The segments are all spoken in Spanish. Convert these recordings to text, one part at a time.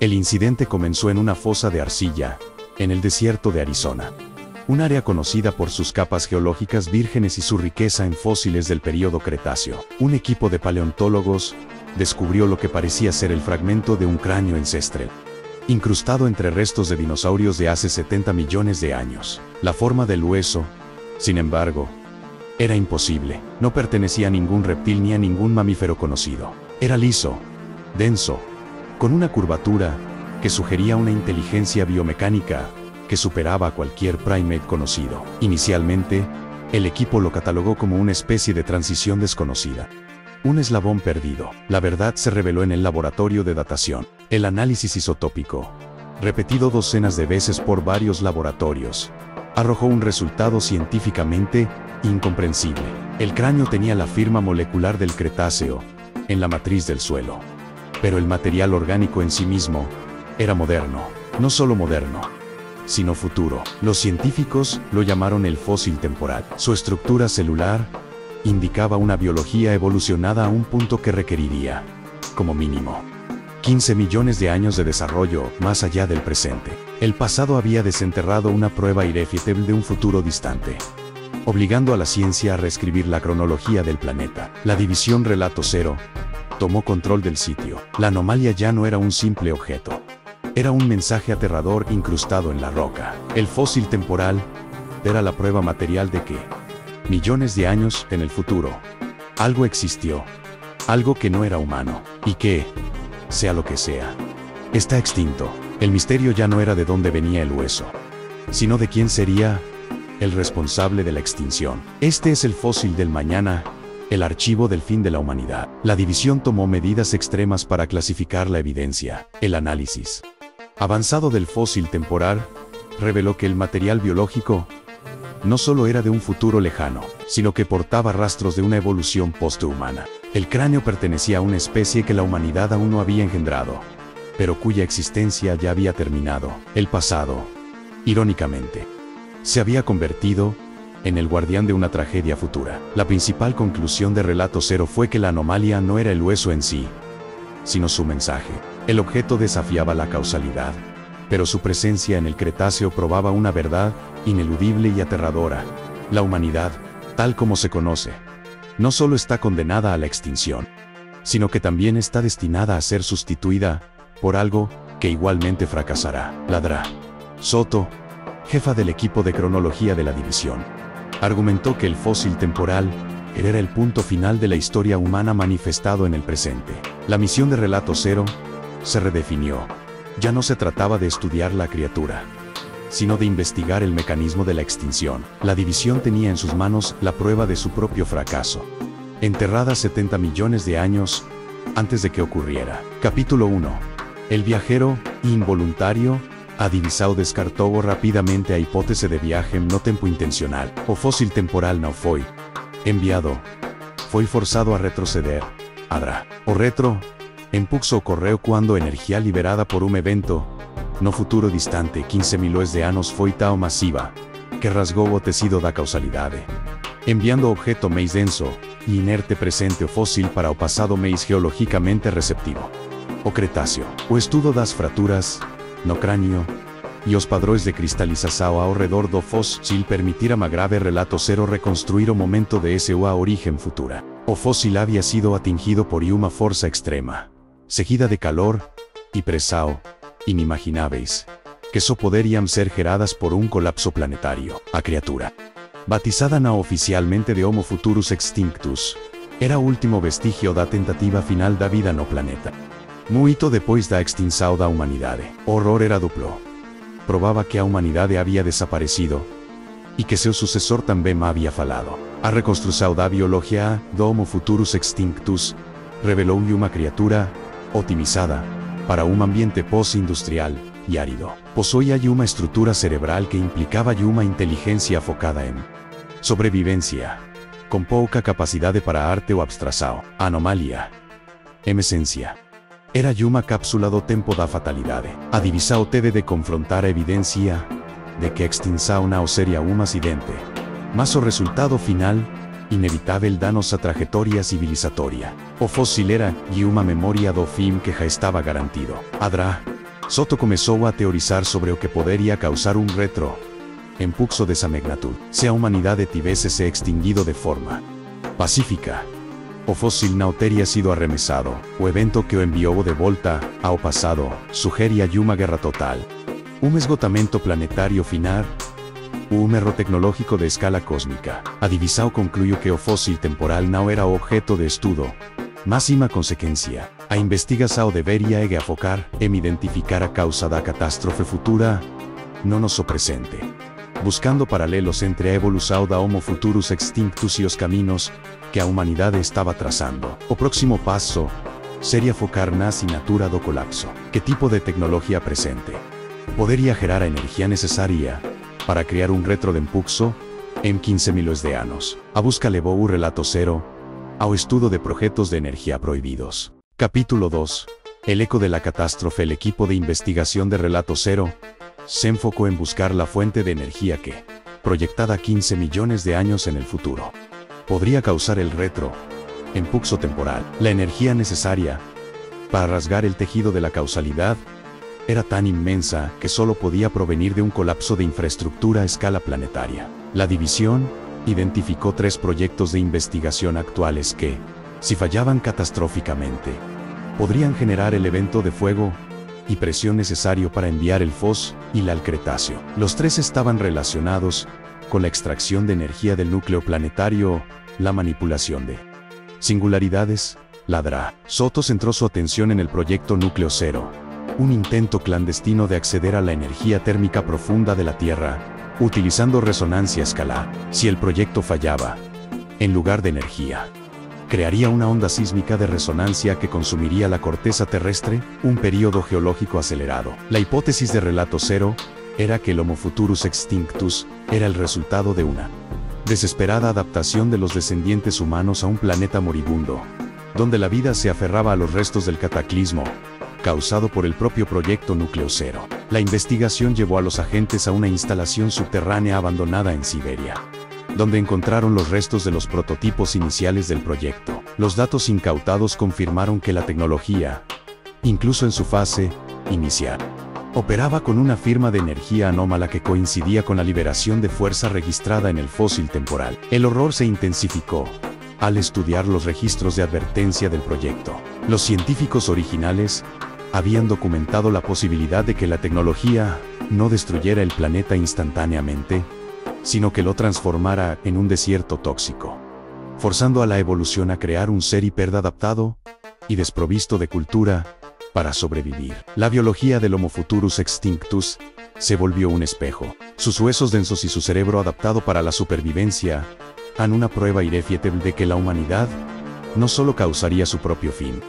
El incidente comenzó en una fosa de arcilla, en el desierto de Arizona. Un área conocida por sus capas geológicas vírgenes y su riqueza en fósiles del período Cretáceo. Un equipo de paleontólogos descubrió lo que parecía ser el fragmento de un cráneo ancestral, incrustado entre restos de dinosaurios de hace 70 millones de años. La forma del hueso, sin embargo, era imposible. No pertenecía a ningún reptil ni a ningún mamífero conocido. Era liso, denso, con una curvatura que sugería una inteligencia biomecánica que superaba a cualquier primate conocido. Inicialmente, el equipo lo catalogó como una especie de transición desconocida. Un eslabón perdido. La verdad se reveló en el laboratorio de datación. El análisis isotópico, repetido docenas de veces por varios laboratorios, arrojó un resultado científicamente incomprensible. El cráneo tenía la firma molecular del Cretáceo en la matriz del suelo. Pero el material orgánico en sí mismo era moderno. No solo moderno, sino futuro. Los científicos lo llamaron el fósil temporal. Su estructura celular indicaba una biología evolucionada a un punto que requeriría, como mínimo, 15 millones de años de desarrollo más allá del presente. El pasado había desenterrado una prueba irrefutable de un futuro distante, obligando a la ciencia a reescribir la cronología del planeta. La división Relato Cero tomó control del sitio. La anomalía ya no era un simple objeto. Era un mensaje aterrador incrustado en la roca. El fósil temporal era la prueba material de que, millones de años en el futuro, algo existió, algo que no era humano, y que, sea lo que sea, está extinto. El misterio ya no era de dónde venía el hueso, sino de quién sería el responsable de la extinción. Este es el fósil del mañana, el archivo del fin de la humanidad. La división tomó medidas extremas para clasificar la evidencia. El análisis avanzado del fósil temporal reveló que el material biológico no solo era de un futuro lejano, sino que portaba rastros de una evolución posthumana. El cráneo pertenecía a una especie que la humanidad aún no había engendrado, pero cuya existencia ya había terminado. El pasado, irónicamente, se había convertido en el guardián de una tragedia futura. La principal conclusión de Relato Cero fue que la anomalía no era el hueso en sí, sino su mensaje. El objeto desafiaba la causalidad, pero su presencia en el Cretáceo probaba una verdad ineludible y aterradora. La humanidad, tal como se conoce, no solo está condenada a la extinción, sino que también está destinada a ser sustituida por algo que igualmente fracasará. Ladra Soto, jefa del equipo de cronología de la división, argumentó que el fósil temporal era el punto final de la historia humana manifestado en el presente. La misión de Relato Cero se redefinió. Ya no se trataba de estudiar la criatura, sino de investigar el mecanismo de la extinción. La división tenía en sus manos la prueba de su propio fracaso, enterrada 70 millones de años antes de que ocurriera. Capítulo 1. El viajero involuntario. A divisao descartó rápidamente a hipótese de viaje no tempo intencional, o fósil temporal no foi enviado. Foi forzado a retroceder. Adra. O retro. Empuxo ocorreu cuando energía liberada por un evento no futuro distante 15 milhões de anos foi tão masiva que rasgou o tecido da causalidade, enviando o objeto mais denso e inerte presente o fósil para o passado mais geologicamente receptivo. O Cretáceo. O estudo das fraturas no cráneo e os padrões de cristalização ao redor do fósil permitira a grave Relato Cero reconstruir o momento de sua origem futura. O fósil había sido atingido por uma força extrema, seguida de calor y pressão inimagináveis, que só poderiam ser geradas por un colapso planetario. A criatura, batizada não oficialmente de Homo Futurus Extinctus, era o último vestigio da tentativa final da vida no planeta. Muito depois da extinção da humanidade. O horror era duplo. Probaba que a humanidade había desaparecido y que seu sucesor también había falado. A reconstrução da biología do Homo Futurus Extinctus revelou uma criatura otimizada para un ambiente post-industrial y árido. Poseía una estructura cerebral que implicaba una inteligencia focada en sobrevivencia, con poca capacidad para arte o abstração. A anomalía, en esencia, era uma cápsula do tempo da fatalidade. A divisão teve de confrontar a evidencia de que a extinção não seria un acidente, mas o resultado final inevitável da nossa trajetória civilizatoria. O fósil era uma memória do fin que já estava garantido. Adra Soto comenzó a teorizar sobre o que podría causar un retro empuxo de esa magnitud, se a humanidade tivese se extinguido de forma pacífica. O fósil não teria sido arremessado, o evento que o enviou de volta ao passado, sugeria uma guerra total. Un esgotamento planetario final, un erro tecnológico de escala cósmica. A divisão concluyó que o fósil temporal não era o objeto de estudo. Máxima consequência, a investigação deveria focar em identificar a causa da catástrofe futura, no nosso presente. Buscando paralelos entre a evolução da Homo futurus extinctus e os caminhos que a humanidade estava traçando. O próximo passo seria focar na assinatura do colapso. Que tipo de tecnologia presente poderia gerar a energia necessária para criar un retro de empuxo en 15 milhões de anos? A busca levou o relato zero ao estudo de projetos de energía prohibidos. Capítulo 2. El eco de la catástrofe. El equipo de investigación de Relato Zero se enfocó en buscar la fuente de energía que, proyectada 15 millones de años en el futuro, podría causar el retro empuxo temporal. La energía necesaria para rasgar el tejido de la causalidad era tan inmensa que solo podía provenir de un colapso de infraestructura a escala planetaria. La división identificó 3 proyectos de investigación actuales que, si fallaban catastróficamente, podrían generar el evento de fuego y presión necesario para enviar el FOS y el Cretáceo. Los 3 estaban relacionados con la extracción de energía del núcleo planetario, la manipulación de singularidades, la DRA. Soto centró su atención en el proyecto Núcleo Cero, un intento clandestino de acceder a la energía térmica profunda de la Tierra, utilizando resonancia escalar. Si el proyecto fallaba, en lugar de energía, crearía una onda sísmica de resonancia que consumiría la corteza terrestre, un periodo geológico acelerado. La hipótesis de Relato Zero era que el Homo futurus extinctus era el resultado de una desesperada adaptación de los descendientes humanos a un planeta moribundo, donde la vida se aferraba a los restos del cataclismo causado por el propio proyecto Núcleo Cero. La investigación llevó a los agentes a una instalación subterránea abandonada en Siberia, donde encontraron los restos de los prototipos iniciales del proyecto. Los datos incautados confirmaron que la tecnología, incluso en su fase inicial, operaba con una firma de energía anómala que coincidía con la liberación de fuerza registrada en el fósil temporal. El horror se intensificó al estudiar los registros de advertencia del proyecto. Los científicos originales habían documentado la posibilidad de que la tecnología no destruyera el planeta instantáneamente, sino que lo transformara en un desierto tóxico, forzando a la evolución a crear un ser hiperadaptado y desprovisto de cultura para sobrevivir. La biología del Homo futurus extinctus se volvió un espejo. Sus huesos densos y su cerebro adaptado para la supervivencia han una prueba irrefutable de que la humanidad no solo causaría su propio fin,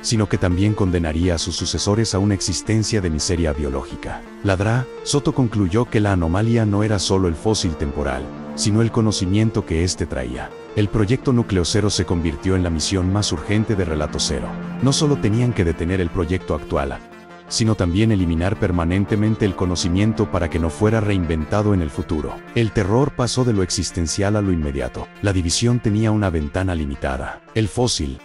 sino que también condenaría a sus sucesores a una existencia de miseria biológica. La DRA. Soto concluyó que la anomalía no era solo el fósil temporal, sino el conocimiento que éste traía. El proyecto Núcleo Cero se convirtió en la misión más urgente de Relato Cero. No solo tenían que detener el proyecto actual, sino también eliminar permanentemente el conocimiento para que no fuera reinventado en el futuro. El terror pasó de lo existencial a lo inmediato. La división tenía una ventana limitada. El fósil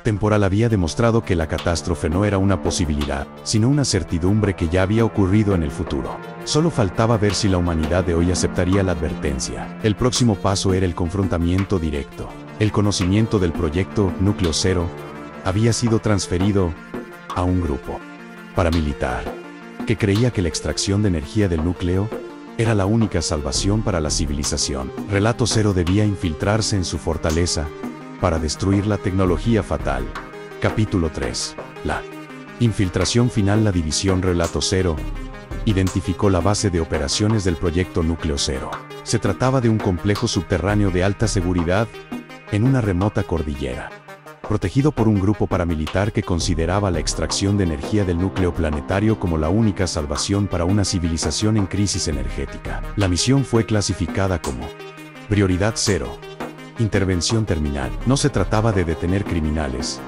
temporal había demostrado que la catástrofe no era una posibilidad, sino una certidumbre que ya había ocurrido en el futuro. Solo faltaba ver si la humanidad de hoy aceptaría la advertencia. El próximo paso era el confrontamiento directo. El conocimiento del proyecto Núcleo Cero había sido transferido a un grupo paramilitar que creía que la extracción de energía del núcleo era la única salvación para la civilización. Relato Cero debía infiltrarse en su fortaleza para destruir la tecnología fatal. Capítulo 3. La infiltración final. La división Relato Cero identificó la base de operaciones del proyecto Núcleo Cero. Se trataba de un complejo subterráneo de alta seguridad en una remota cordillera, protegido por un grupo paramilitar que consideraba la extracción de energía del núcleo planetario como la única salvación para una civilización en crisis energética. La misión fue clasificada como Prioridad Cero. Intervención terminal. No se trataba de detener criminales,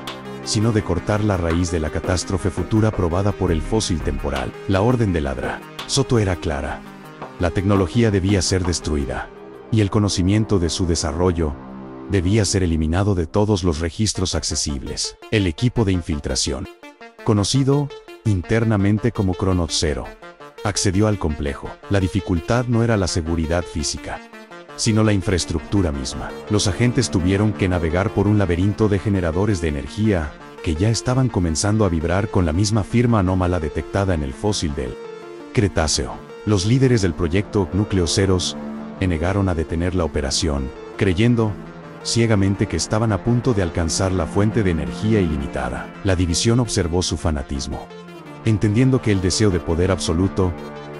sino de cortar la raíz de la catástrofe futura probada por el fósil temporal. La orden de la DRA. Soto era clara. La tecnología debía ser destruida, y el conocimiento de su desarrollo debía ser eliminado de todos los registros accesibles. El equipo de infiltración, conocido internamente como Cronos Zero. Accedió al complejo. La dificultad no era la seguridad física, sino la infraestructura misma. Los agentes tuvieron que navegar por un laberinto de generadores de energía que ya estaban comenzando a vibrar con la misma firma anómala detectada en el fósil del Cretáceo. Los líderes del proyecto Núcleo Ceros se negaron a detener la operación, creyendo ciegamente que estaban a punto de alcanzar la fuente de energía ilimitada. La división observó su fanatismo, entendiendo que el deseo de poder absoluto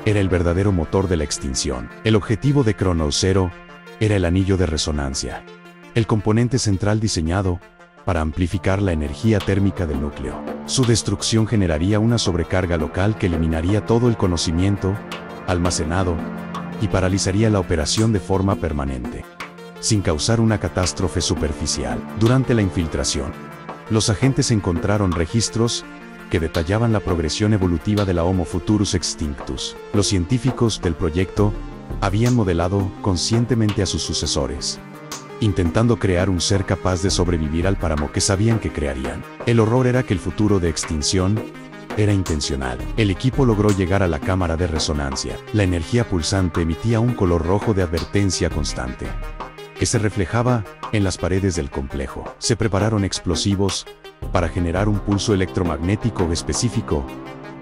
era el verdadero motor de la extinción. El objetivo de Cronos Zero era el anillo de resonancia, el componente central diseñado para amplificar la energía térmica del núcleo. Su destrucción generaría una sobrecarga local que eliminaría todo el conocimiento almacenado y paralizaría la operación de forma permanente, sin causar una catástrofe superficial. Durante la infiltración, los agentes encontraron registros que detallaban la progresión evolutiva de la Homo futurus extinctus. Los científicos del proyecto habían modelado conscientemente a sus sucesores, intentando crear un ser capaz de sobrevivir al páramo que sabían que crearían. El horror era que el futuro de extinción era intencional. El equipo logró llegar a la cámara de resonancia. La energía pulsante emitía un color rojo de advertencia constante, que se reflejaba en las paredes del complejo. Se prepararon explosivos para generar un pulso electromagnético específico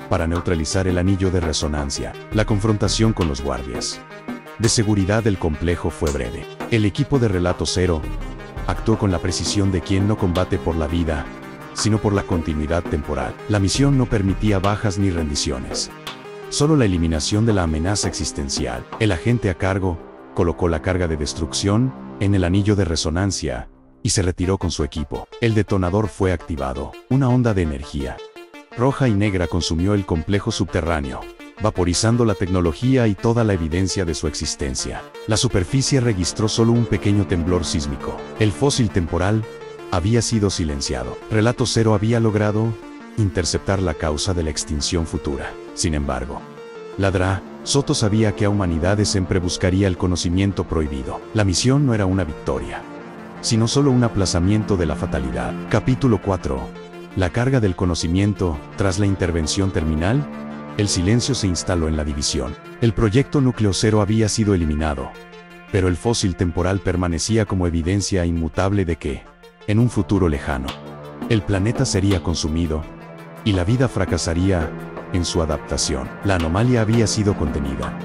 para neutralizar el anillo de resonancia. La confrontación con los guardias de seguridad del complejo fue breve. El equipo de Relato Cero actuó con la precisión de quien no combate por la vida, sino por la continuidad temporal. La misión no permitía bajas ni rendiciones, solo la eliminación de la amenaza existencial. El agente a cargo colocó la carga de destrucción en el anillo de resonancia y se retiró con su equipo. El detonador fue activado. Una onda de energía roja y negra consumió el complejo subterráneo, vaporizando la tecnología y toda la evidencia de su existencia. La superficie registró solo un pequeño temblor sísmico. El fósil temporal había sido silenciado. Relato Cero había logrado interceptar la causa de la extinción futura. Sin embargo, Ladra Soto sabía que a humanidades siempre buscaría el conocimiento prohibido. La misión no era una victoria, sino solo un aplazamiento de la fatalidad. Capítulo 4. La carga del conocimiento. Tras la intervención terminal, el silencio se instaló en la división. El proyecto Núcleo Cero había sido eliminado, pero el fósil temporal permanecía como evidencia inmutable de que, en un futuro lejano, el planeta sería consumido y la vida fracasaría en su adaptación. La anomalía había sido contenida,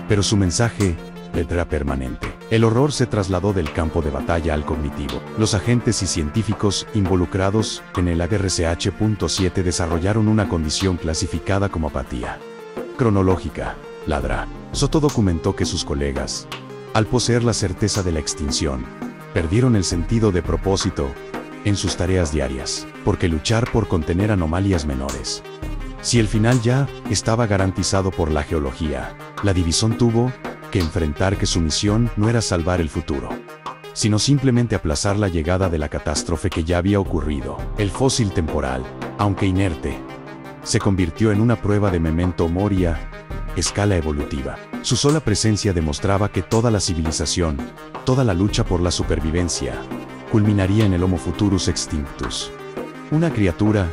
pero su mensaje era permanente. El horror se trasladó del campo de batalla al cognitivo. Los agentes y científicos involucrados en el AGRCH.7 desarrollaron una condición clasificada como apatía cronológica. Ladra Soto documentó que sus colegas, al poseer la certeza de la extinción, perdieron el sentido de propósito en sus tareas diarias, porque luchar por contener anomalías menores, si el final ya estaba garantizado por la geología, la división tuvo que enfrentar que su misión no era salvar el futuro, sino simplemente aplazar la llegada de la catástrofe que ya había ocurrido. El fósil temporal, aunque inerte, se convirtió en una prueba de memento mori a escala evolutiva. Su sola presencia demostraba que toda la civilización, toda la lucha por la supervivencia, culminaría en el Homo futurus extinctus, una criatura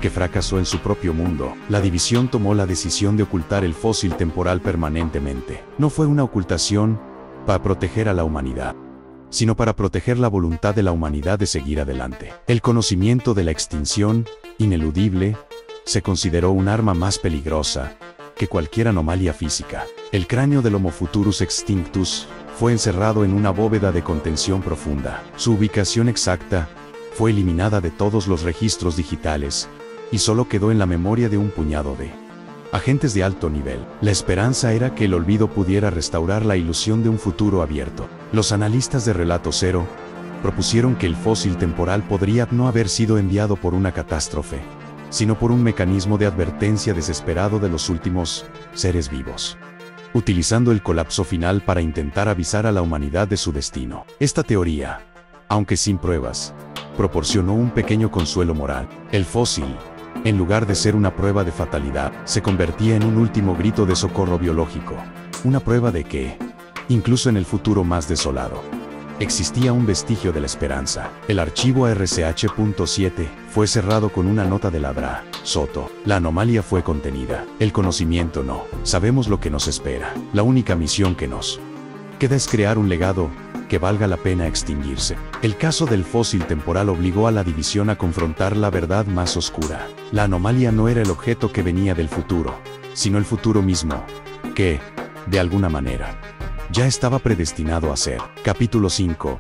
que fracasó en su propio mundo. La división tomó la decisión de ocultar el fósil temporal permanentemente. No fue una ocultación para proteger a la humanidad, sino para proteger la voluntad de la humanidad de seguir adelante. El conocimiento de la extinción, ineludible, se consideró un arma más peligrosa que cualquier anomalía física. El cráneo del Homo futurus extinctus fue encerrado en una bóveda de contención profunda. Su ubicación exacta fue eliminada de todos los registros digitales y solo quedó en la memoria de un puñado de agentes de alto nivel. La esperanza era que el olvido pudiera restaurar la ilusión de un futuro abierto. Los analistas de Relato Cero propusieron que el fósil temporal podría no haber sido enviado por una catástrofe, sino por un mecanismo de advertencia desesperado de los últimos seres vivos, utilizando el colapso final para intentar avisar a la humanidad de su destino. Esta teoría, aunque sin pruebas, proporcionó un pequeño consuelo moral. El fósil, en lugar de ser una prueba de fatalidad, se convertía en un último grito de socorro biológico, una prueba de que, incluso en el futuro más desolado, existía un vestigio de la esperanza. El archivo RCH.7 fue cerrado con una nota de Ladra, Soto. La anomalía fue contenida. El conocimiento no. Sabemos lo que nos espera. La única misión que nos queda es crear un legado que valga la pena extinguirse. El caso del fósil temporal obligó a la división a confrontar la verdad más oscura. La anomalía no era el objeto que venía del futuro, sino el futuro mismo, que, de alguna manera, ya estaba predestinado a ser. Capítulo 5.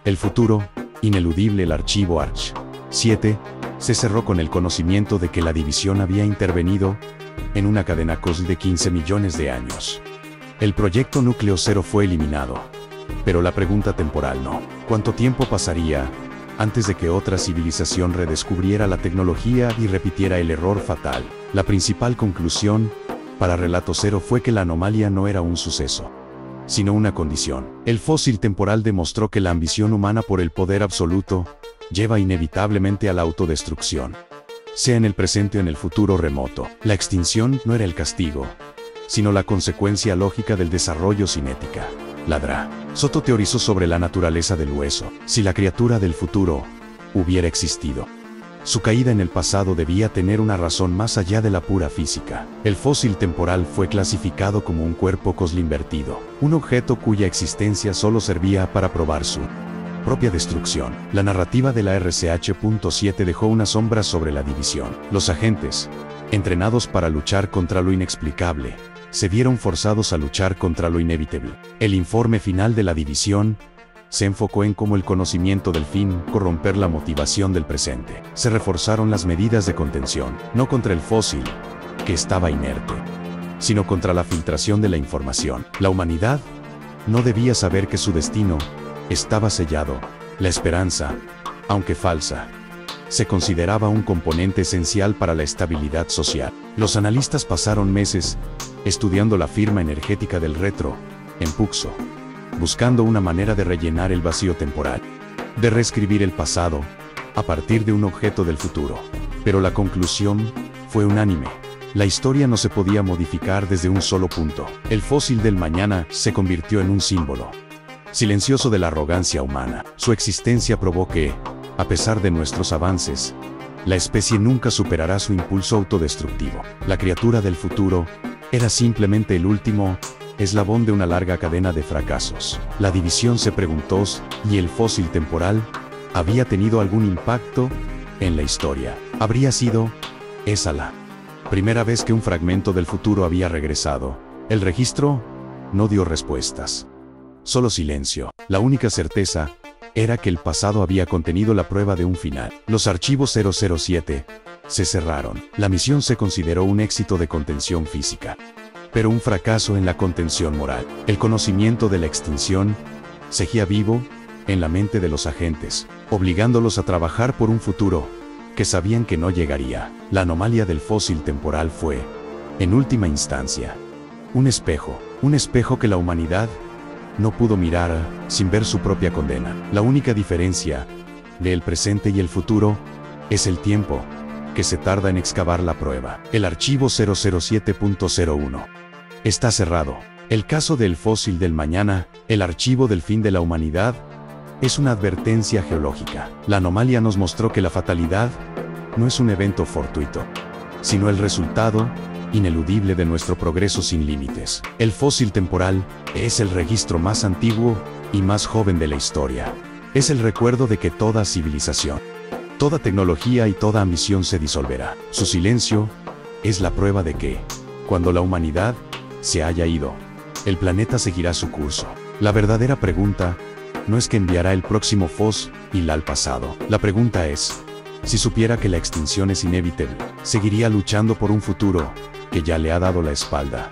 El futuro, ineludible. El archivo Arch 7 se cerró con el conocimiento de que la división había intervenido en una cadena cósmica de 15 millones de años. El proyecto Núcleo Cero fue eliminado, pero la pregunta temporal no. ¿Cuánto tiempo pasaría antes de que otra civilización redescubriera la tecnología y repitiera el error fatal? La principal conclusión para Relato Cero fue que la anomalía no era un suceso, sino una condición. El fósil temporal demostró que la ambición humana por el poder absoluto lleva inevitablemente a la autodestrucción, sea en el presente o en el futuro remoto. La extinción no era el castigo, sino la consecuencia lógica del desarrollo sin ética. Ladra. Soto teorizó sobre la naturaleza del hueso. Si la criatura del futuro hubiera existido, su caída en el pasado debía tener una razón más allá de la pura física. El fósil temporal fue clasificado como un cuerpo coslinvertido, un objeto cuya existencia solo servía para probar su propia destrucción. La narrativa de la RCH.7 dejó una sombra sobre la división. Los agentes, entrenados para luchar contra lo inexplicable, se vieron forzados a luchar contra lo inevitable. El informe final de la división se enfocó en cómo el conocimiento del fin corromper la motivación del presente. Se reforzaron las medidas de contención, no contra el fósil, que estaba inerte, sino contra la filtración de la información. La humanidad no debía saber que su destino estaba sellado. La esperanza, aunque falsa, se consideraba un componente esencial para la estabilidad social. Los analistas pasaron meses estudiando la firma energética del retro, en Puxo, buscando una manera de rellenar el vacío temporal, de reescribir el pasado a partir de un objeto del futuro. Pero la conclusión fue unánime. La historia no se podía modificar desde un solo punto. El fósil del mañana se convirtió en un símbolo silencioso de la arrogancia humana. Su existencia probó que, a pesar de nuestros avances, la especie nunca superará su impulso autodestructivo. La criatura del futuro era simplemente el último eslabón de una larga cadena de fracasos. La división se preguntó si el fósil temporal había tenido algún impacto en la historia. Habría sido esa la primera vez que un fragmento del futuro había regresado. El registro no dio respuestas, solo silencio. La única certeza era que el pasado había contenido la prueba de un final. Los archivos 007 se cerraron. La misión se consideró un éxito de contención física, pero un fracaso en la contención moral. El conocimiento de la extinción seguía vivo en la mente de los agentes, obligándolos a trabajar por un futuro que sabían que no llegaría. La anomalía del fósil temporal fue, en última instancia, un espejo que la humanidad no pudo mirar sin ver su propia condena. La única diferencia de el presente y el futuro es el tiempo que se tarda en excavar la prueba. El archivo 007.01 está cerrado. El caso del fósil del mañana, el archivo del fin de la humanidad, es una advertencia geológica. La anomalía nos mostró que la fatalidad no es un evento fortuito, sino el resultado ineludible de nuestro progreso sin límites. El fósil temporal es el registro más antiguo y más joven de la historia. Es el recuerdo de que toda civilización, toda tecnología y toda ambición se disolverá. Su silencio es la prueba de que, cuando la humanidad se haya ido, el planeta seguirá su curso. La verdadera pregunta no es que enviará el próximo fósil al pasado. La pregunta es, si supiera que la extinción es inevitable, ¿seguiría luchando por un futuro que ya le ha dado la espalda?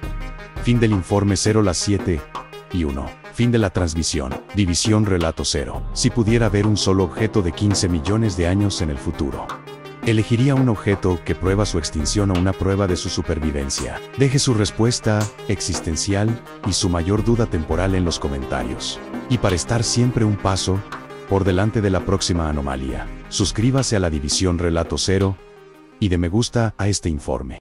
Fin del informe 0:7:1. Fin de la transmisión. División Relato Cero. Si pudiera ver un solo objeto de 15 millones de años en el futuro, elegiría un objeto que prueba su extinción o una prueba de su supervivencia. Deje su respuesta existencial y su mayor duda temporal en los comentarios. Y para estar siempre un paso por delante de la próxima anomalía, suscríbase a la División Relato Cero y de me gusta a este informe.